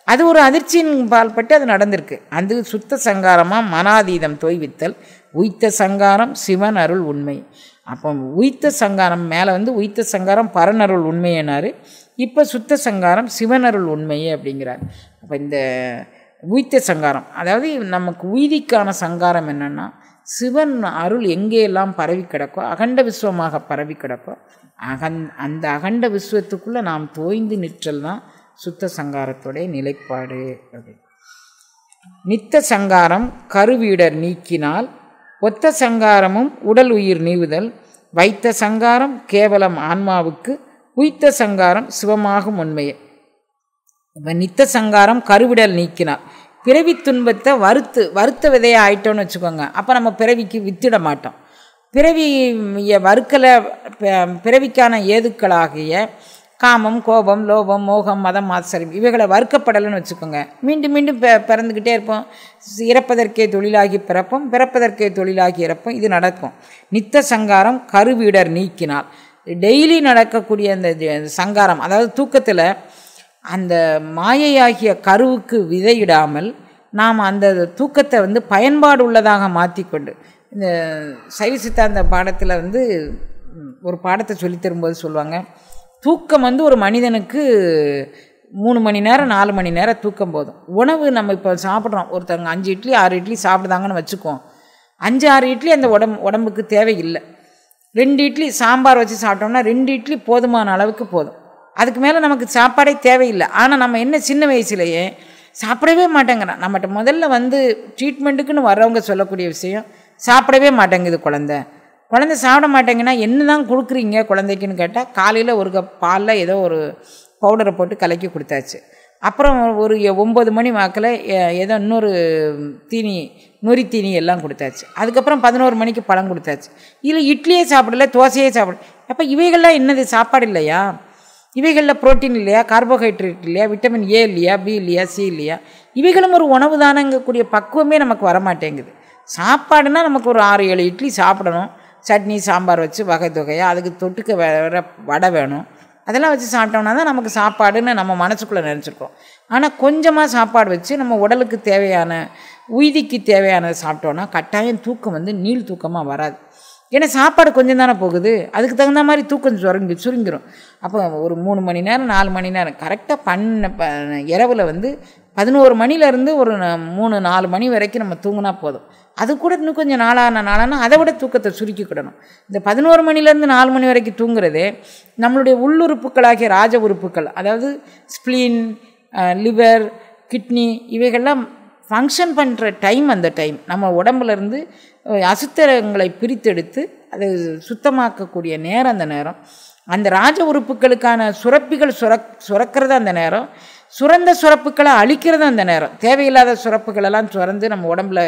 அது ஒரு அதிர்ச்சியின் பால்பட்டு அது நடந்திருக்கு. அது சுத்த சங்காரமாக மனாதீதம் தொய்வித்தல், உய்த்த சங்காரம் சிவன் அருள் உண்மை. அப்போ உய்த்த சங்காரம் மேலே உய்த்த சங்காரம் பரனருள் உண்மையினார். இப்போ சுத்த சங்காரம் சிவனருள் உண்மையே அப்படிங்கிறார். அப்போ இந்த உய்த்த சங்காரம், அதாவது நமக்கு உய்திக்கான சங்காரம் என்னென்னா, சிவன் அருள் எங்கேயெல்லாம் பரவி கிடக்கோ, அகண்ட விஸ்வமாக பரவி கிடக்கோ, அந்த அகண்ட விஸ்வத்துக்குள்ளே நாம் தோய்ந்து நிற்றல் தான் சுத்த சங்காரத்துடைய நிலைப்பாடு. அப்படி நித்த சங்காரம் கருவீடர் நீக்கினால், ஒத்த சங்காரமும் உடல் உயிர் நீவுதல், வைத்த சங்காரம் கேவலம் ஆன்மாவுக்கு, உய்த்த சங்காரம் சிவமாகும் உண்மையே. இப்போ நித்த சங்காரம் கருவிடல் நீக்கினார், பிறவி துன்பத்தை வறுத்த விதையை ஆயிட்டோன்னு வச்சுக்கோங்க. அப்போ நம்ம பிறவிக்கு வித்திட மாட்டோம். பிறவியை வறுக்கலை, பிறவிக்கான ஏதுக்களாகிய காமம் கோபம் லோபம் மோகம் மதம் ஆச்சரியம் இவைகளை வறுக்கப்படலைன்னு வச்சுக்கோங்க. மீண்டும் மீண்டும் பிறந்துக்கிட்டே இருப்போம். இறப்பதற்கே தொழிலாகி பிறப்போம், பிறப்பதற்கே தொழிலாகி இறப்போம். இது நடக்கும். நித்த சங்காரம் கருவீடர் நீக்கினால், டெய்லி நடக்கக்கூடிய அந்த சங்காரம், அதாவது தூக்கத்தில் அந்த மாயையாகிய கருவுக்கு விதையிடாமல் நாம் அந்த தூக்கத்தை பயன்பாடு உள்ளதாக மாற்றிக்கொண்டு, இந்த சைவ சித்தாந்த பாடத்தில் ஒரு பாடத்தை சொல்லித்தரும்போது சொல்லுவாங்க, தூக்கம் ஒரு மனிதனுக்கு 3 மணி நேரம் 4 மணி நேரம் தூக்கம் போதும். உணவு நம்ம இப்போ சாப்பிட்றோம், ஒருத்தவங்க 5 இட்லி 6 இட்லி சாப்பிடுதாங்கன்னு வச்சுக்குவோம். 5 6 இட்லி அந்த உடம்புக்கு தேவையில்லை. 2 இட்லி சாம்பார் வச்சு சாப்பிட்டோம்னா 2 இட்லி போதுமான அளவுக்கு போதும். அதுக்கு மேலே நமக்கு சாப்பாடே தேவையில்லை. ஆனால் நம்ம என்ன சின்ன வயசுலேயே சாப்பிடவே மாட்டேங்கிறோம். நம்மகிட்ட முதல்ல ட்ரீட்மெண்ட்டுக்குன்னு வர்றவங்க சொல்லக்கூடிய விஷயம், சாப்பிடவே மாட்டேங்குது குழந்தை சாப்பிட மாட்டேங்கன்னா என்ன தான் கொடுக்குறீங்க குழந்தைக்குன்னு கேட்டால், காலையில் ஒரு கப் பாலில் ஏதோ ஒரு பவுடரை போட்டு கலக்கி கொடுத்தாச்சு. அப்புறம் ஒரு 9 மணி வாக்கில் ஏதோ இன்னொரு தீனி நொறி தீனி எல்லாம் கொடுத்தாச்சு. அதுக்கப்புறம் 11 மணிக்கு பழம் கொடுத்தாச்சு. இல்லை இட்லியே சாப்பிடல, தோசையே சாப்பிடல. அப்போ இவைகள்லாம் என்னது சாப்பாடு இல்லையா? இவைகளில் புரோட்டீன் இல்லையா, கார்போஹைட்ரேட் இல்லையா, விட்டமின் ஏ இல்லையா, பி இல்லையா, சி இல்லையா? இவைகளும் ஒரு உணவு தானங்கக்கூடிய பக்குவமே நமக்கு வரமாட்டேங்குது. சாப்பாடுனா நமக்கு ஒரு 6 7 இட்லி சாப்பிடணும், சட்னி சாம்பார் வச்சு வகை தொகையாக, அதுக்கு தொட்டுக்க வேறு வடை வேணும், அதெல்லாம் வச்சு சாப்பிட்டோம்னா தான் நமக்கு சாப்பாடுன்னு நம்ம மனசுக்குள்ளே நினச்சிருக்கோம். ஆனால் கொஞ்சமாக சாப்பாடு வச்சு நம்ம உடலுக்கு தேவையான உயிதிக்கு தேவையானதை சாப்பிட்டோன்னா கட்டாயம் தூக்கம் நீள் தூக்கமாக வராது. ஏன்னா சாப்பாடு கொஞ்சம் தானே போகுது, அதுக்கு தகுந்த மாதிரி தூக்கம் சுருங்கிடும். அப்போ ஒரு 3 மணி நேரம் 4 மணி நேரம் கரெக்டாக இரவில் 11 மணிலேருந்து ஒரு 3 4 மணி வரைக்கும் நம்ம தூங்கினா போதும். அது கூட இன்னும் கொஞ்சம் நாளானா அதை விட தூக்கத்தை சுருக்கிக்கிடணும். இந்த 11 மணிலேருந்து 4 மணி வரைக்கும் தூங்குறதே நம்மளுடைய உள்ளுறுப்புகளாகிய ராஜ உறுப்புகள், அதாவது ஸ்ப்ளீன், லிவர், கிட்னி இவைகள்லாம் ஃபங்க்ஷன் பண்ணுற டைம். அந்த டைம் நம்ம உடம்புலேருந்து அசுத்தங்களை பிரித்தெடுத்து அதை சுத்தமாக்கக்கூடிய நேரம் அந்த நேரம். அந்த ராஜ உறுப்புகளுக்கான சுரப்பிகள் சுரக்கிறது அந்த நேரம். சுரந்த சுரப்புகளை அழிக்கிறது அந்த நேரம். தேவையில்லாத சுரப்புகளெல்லாம் சுரந்து நம்ம உடம்புல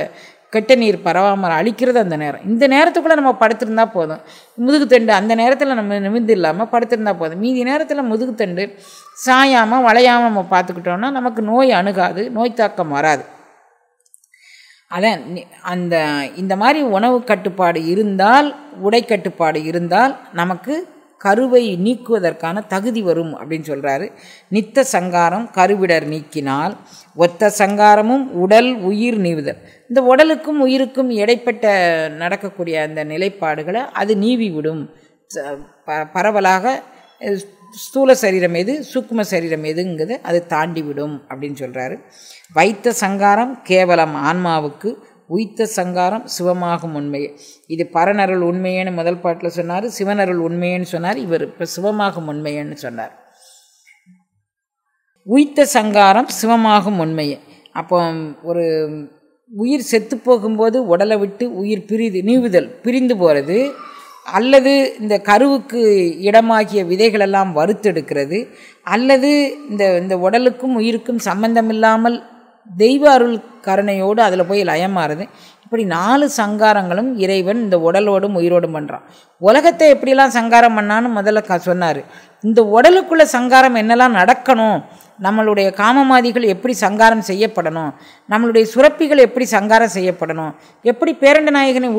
கெட்ட நீர் பரவாமல் அழிக்கிறது அந்த நேரம். இந்த நேரத்துக்குள்ளே நம்ம படுத்திருந்தா போதும். முதுகுத்தண்டு அந்த நேரத்தில் நம்ம நிமிர்ந்து இல்லாமல் படுத்திருந்தா போதும். மீதி நேரத்தில் முதுகுத்தண்டு சாயாமல் வளையாமல் நம்ம பார்த்துக்கிட்டோன்னா நமக்கு நோய் அணுகாது, நோய் தாக்கம் வராது. அதான் இந்த மாதிரி உணவு கட்டுப்பாடு இருந்தால், உடை கட்டுப்பாடு இருந்தால் நமக்கு கருவை நீக்குவதற்கான தகுதி வரும் அப்படின்னு சொல்கிறாரு. நித்த சங்காரம் கருவிடர் நீக்கினால் ஒத்த சங்காரமும் உடல் உயிர் நீவுதல். இந்த உடலுக்கும் உயிருக்கும் இடைப்பட்ட நடக்கக்கூடிய அந்த நிலைப்பாடுகளை அது நீவி விடும். பரவலாக ஸ்தூல சரீரம் எது, சூக்கும சரீரம் எதுங்கிறது அது தாண்டி விடும் அப்படின்னு சொல்கிறாரு. வைத்த சங்காரம் கேவலம் ஆன்மாவுக்கு, உய்த்த சங்காரம் சிவமாகும் உண்மையே. இது பரனருள் உண்மையேன்னு முதல் பாட்டில் சொன்னார், சிவனருள் உண்மையேன்னு சொன்னார். இவர் இப்போ சிவமாகும் உண்மையேன்னு சொன்னார். உய்த்த சங்காரம் சிவமாகும் உண்மையே. அப்போ ஒரு உயிர் செத்து போகும்போது உடலை விட்டு உயிர் நீவுதல், பிரிந்து போகிறது, அல்லது இந்த கருவுக்கு இடமாகிய விதைகளெல்லாம் வறுத்தெடுக்கிறது, அல்லது இந்த உடலுக்கும் உயிருக்கும் சம்பந்தமில்லாமல் தெய்வ அருள் கருணையோடு அதில் போய் லயமாறுது. இப்படி 4 சங்காரங்களும் இறைவன் இந்த உடலோடும் உயிரோடும் பண்ணுறான். உலகத்தை எப்படிலாம் சங்காரம் பண்ணான்னு முதல்ல சொன்னார். இந்த உடலுக்குள்ள சங்காரம் என்னெல்லாம் நடக்கணும், நம்மளுடைய காமமாதிகள் எப்படி சங்காரம் செய்யப்படணும், நம்மளுடைய சுரப்பிகள் எப்படி சங்காரம் செய்யப்படணும், எப்படி பேரண்ட நாயகனை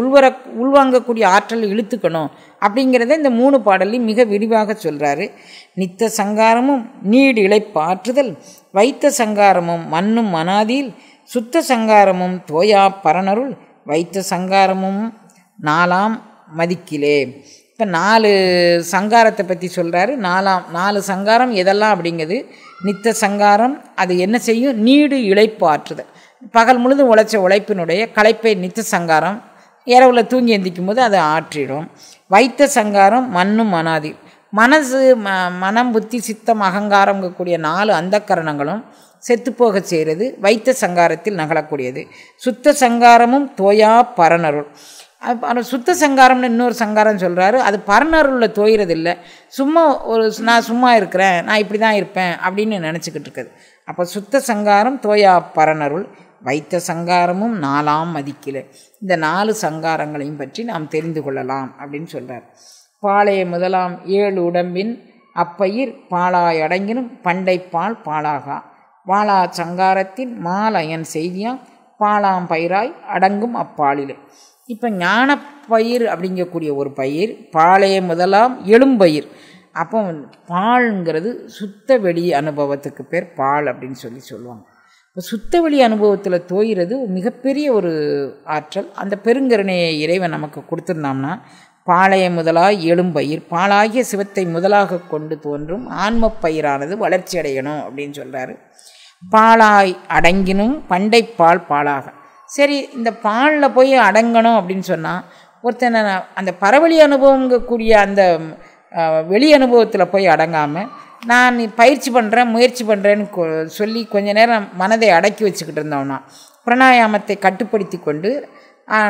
உள்வாங்கக்கூடிய ஆற்றல் இழுத்துக்கணும் அப்படிங்கிறத இந்த 3 பாடலையும் மிக விரிவாக சொல்கிறாரு. நித்த சங்காரமும் நீடு இழைப்பாற்றுதல், வைத்த சங்காரமும் மண்ணும் மனாதியில், சுத்த சங்காரமும் தோயா பரனருள், வைத்த சங்காரமும் 4ஆம் மதிக்கிலே. இப்போ 4 சங்காரத்தை பற்றி சொல்கிறாரு. 4 சங்காரம் எதெல்லாம் அப்படிங்கிறது. நித்த சங்காரம் அது என்ன செய்யும், நீடு இழைப்பு ஆற்றுதல். பகல் முழுதும் உழைச்ச உழைப்பினுடைய களைப்பை நித்த சங்காரம் இரவில் தூங்கி எந்திக்கும் போது அதை ஆற்றிடும். வைத்த சங்காரம் மண்ணும் மனாதி, மனசு மனம் புத்தி சித்தம் அகங்காரங்கக்கூடிய 4 அந்தக்கரணங்களும் செத்துப்போக செய்கிறது, வைத்த சங்காரத்தில் நகலக்கூடியது. சுத்த சங்காரமும் தோயா பரனருள். சுத்த சங்காரம்னு இன்னொரு சங்காரம் சொல்கிறாரு. அது பரனருளில் தோய்கிறதில்லை, சும்மா நான் சும்மா இருக்கிறேன், நான் இப்படி தான் இருப்பேன் அப்படின்னு நினச்சிக்கிட்டு இருக்குது. அப்போ சுத்த சங்காரம் தோயா பரனருள், வைத்த சங்காரமும் 4ஆம் மதிக்கிலே. இந்த 4 சங்காரங்களையும் பற்றி நாம் தெரிந்து கொள்ளலாம் அப்படின்னு சொல்கிறார். பாளைய முதலாம் 7 உடம்பின் அப்பயிர் பாலாய் அடங்கினும் பண்டை பால் பாலாகா, வாளா சங்காரத்தின் மாலயன் செய்தியாம் பாலாம் பயிராய் அடங்கும் அப்பாலிலே. இப்போ ஞானப்பயிர் அப்படிங்கக்கூடிய ஒரு பயிர், பாளைய முதலாம் எழும்பயிர். அப்போ பால்ங்கிறது சுத்த வெளி அனுபவத்துக்கு பேர் பால் அப்படின்னு சொல்லுவாங்க. இப்போ சுத்த வெளி அனுபவத்தில் தோய்கிறது மிகப்பெரிய ஒரு ஆற்றல். அந்த பெருங்கருணையை இறைவன் நமக்கு கொடுத்துருந்தோம்னா பாளைய முதலாய் எழும்பயிர், பாலாகிய சிவத்தை முதலாக கொண்டு தோன்றும் ஆன்ம பயிரானது வளர்ச்சி அடையணும் அப்படின்னு சொல்கிறாரு. பாலாய் அடங்கினும் பண்டை பால் பாலாக. சரி, இந்த பாலில் போய் அடங்கணும் அப்படின்னு சொன்னால் ஒருத்தனை அந்த பரவழி அனுபவங்கக்கூடிய அந்த வெளி அனுபவத்தில் போய் அடங்காமல் நான் பயிற்சி பண்ணுறேன் முயற்சி பண்ணுறேன்னு சொல்லி கொஞ்ச நேரம் மனதை அடக்கி வச்சுக்கிட்டு இருந்தோம்னா, பிராணாயாமத்தை கட்டுப்படுத்தி கொண்டு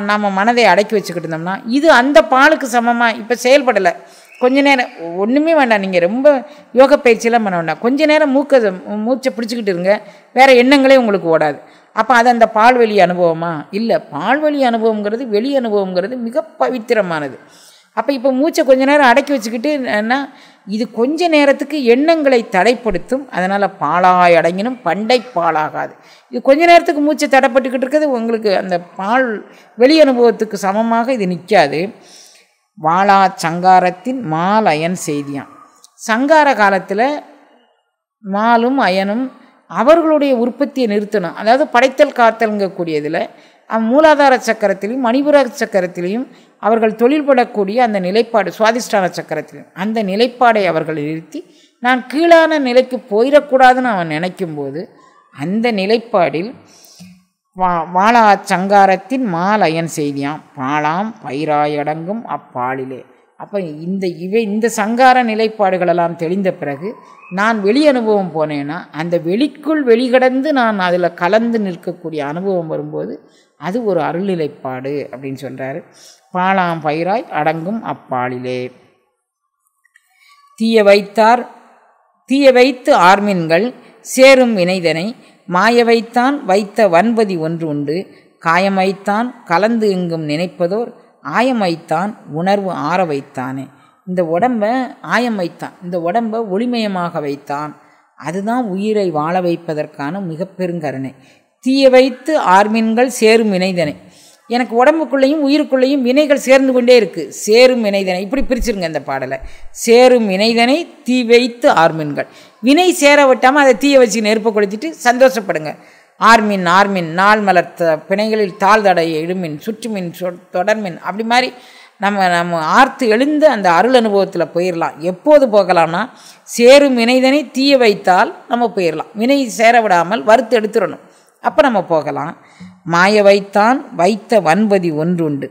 நம்ம மனதை அடக்கி வச்சுக்கிட்டு இருந்தோம்னா இது அந்த பாலுக்கு சமமாக இப்போ செயல்படலை. கொஞ்ச நேரம் ஒன்றுமே வேண்டாம், நீங்கள் ரொம்ப யோக பயிற்சியெல்லாம் பண்ண வேண்டாம், கொஞ்ச நேரம் மூச்சை பிடிச்சிக்கிட்டு இருங்க, வேறு எண்ணங்களே உங்களுக்கு ஓடாது. அப்போ அது அந்த பால்வெளி அனுபவமா? இல்லை, பால்வெளி அனுபவங்கிறது வெளி அனுபவங்கிறது மிக பவித்திரமானது. அப்போ இப்போ மூச்சை கொஞ்ச நேரம் அடக்கி வச்சுக்கிட்டு இது கொஞ்ச நேரத்துக்கு எண்ணங்களை தடைப்படுத்தும். அதனால் பாலாய் அடங்கினும் பண்டை பாலாகாது. இது கொஞ்ச நேரத்துக்கு மூச்சை தடைப்பட்டுக்கிட்டு இருக்கிறது உங்களுக்கு அந்த பால் வெளி அனுபவத்துக்கு சமமாக இது நிற்காது. வாளா சங்காரத்தின் மால் அயன் செய்தியான். சங்கார காலத்தில் மாலும் அயனும் அவர்களுடைய உற்பத்தியை நிறுத்தணும். அதாவது படைத்தல் காத்தல்ங்கக்கூடியதில் மூலாதார சக்கரத்திலையும் மணிபுர சக்கரத்திலையும் அவர்கள் தொழில்படக்கூடிய அந்த நிலைப்பாடு, சுவாதிஷ்டான சக்கரத்திலையும் அந்த நிலைப்பாடை அவர்கள் நிறுத்தி நான் கீழான நிலைக்கு போயிடக்கூடாதுன்னு அவன் நினைக்கும்போது அந்த நிலைப்பாடில் வாளா சங்காரத்தின் மால் அயன் செய்தியாம் பாலாம் பயிராயடங்கும் அப்பாலிலே. அப்போ இந்த சங்கார நிலைப்பாடுகளெல்லாம் தெளிந்த பிறகு நான் வெளி அனுபவம் போனேன்னா அந்த வெளிக்குள் வெளிகடந்து நான் அதில் கலந்து நிற்கக்கூடிய அனுபவம் வரும்போது அது ஒரு அருள்நிலைப்பாடு அப்படின்னு சொல்கிறாரு. பாலாம் பயிராய் அடங்கும் அப்பாலிலே. தீய வைத்து ஆர்மின்கள் சேரும் வினைதனை மாய வைத்தான் வைத்த வன்பதி ஒன்று உண்டு காயமைத்தான் கலந்து எங்கும் நினைப்பதோர் ஆயமைத்தான் உணர்வு ஆற வைத்தானே. இந்த உடம்பை ஆயம் வைத்தான், இந்த உடம்பை ஒளிமயமாக வைத்தான். அதுதான் உயிரை வாழ வைப்பதற்கான மிக பெருங்கருணை. தீய வைத்து ஆர்மின்கள் சேரும் வினைதனை. எனக்கு உடம்புக்குள்ளேயும் உயிருக்குள்ளேயும் வினைகள் சேர்ந்து கொண்டே இருக்குது. சேரும் வினைதனை இப்படி பிரிச்சுருங்க இந்த பாடலை. சேரும் வினைதனை தீ வைத்து ஆர்மின்கள். வினை சேர விட்டாமல் அதை தீய வச்சு நெருப்பை கொளுத்திட்டு சந்தோஷப்படுங்க. ஆர்மின் நாள் மலர்த்த பிணைகளில் தாழ் தடைய இடுமின் சுற்றுமின் தொடர்மின் அப்படி மாதிரி நம்ம ஆர்த்து எழுந்த அந்த அருள் அனுபவத்தில் போயிடலாம். எப்போது போகலாம்னா சேரும் வினைதனை தீய வைத்தால் நம்ம போயிடலாம். வினை சேர விடாமல் வறுத்து எடுத்துடணும், அப்போ நம்ம போகலாம். மாய வைத்தான் வைத்த வன்பதி ஒன்று உண்டு.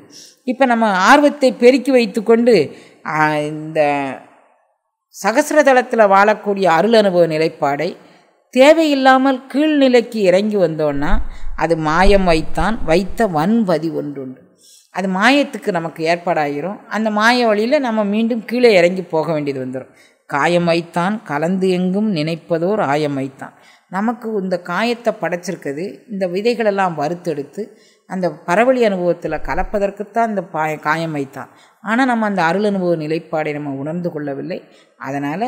இப்போ நம்ம ஆர்வத்தை பெருக்கி வைத்து கொண்டு இந்த சகசிரதளத்தில் வாழக்கூடிய அருள் அனுபவ நிலைப்பாடை தேவையில்லாமல் கீழ்நிலைக்கு இறங்கி வந்தோன்னா அது மாயம் வைத்தான் வைத்த வன்பதி ஒன்று உண்டு. அது மாயத்துக்கு நமக்கு ஏற்பாடாகிரும். அந்த மாய வழியில் நம்ம மீண்டும் கீழே இறங்கி போக வேண்டியது வந்துடும். காயம் வைத்தான் கலந்து எங்கும் நினைப்பதோர் ஆயம் வைத்தான். நமக்கு இந்த காயத்தை படைச்சிருக்குது, இந்த விதைகளெல்லாம் வறுத்தெடுத்து அந்த பரவழி அனுபவத்தில் கலப்பதற்குத்தான் இந்த காயம் வைத்தான். ஆனால் நம்ம அந்த அருள் அனுபவ நிலைப்பாடை நம்ம உணர்ந்து கொள்ளவில்லை. அதனால்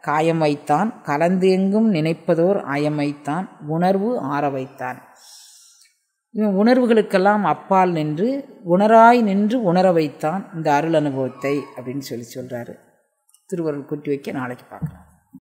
காயம் வைத்தான் கலந்து எங்கும் நினைப்பதோர் ஆயம் வைத்தான் உணர்வு ஆற வைத்தான். இவன் உணர்வுகளுக்கெல்லாம் அப்பால் நின்று உணராய் நின்று உணர வைத்தான் இந்த அருள் அனுபவத்தை அப்படின்னு சொல்கிறாரு. திருவருள் குட்டி வைக்க நாளைக்கு பார்க்கலாம்.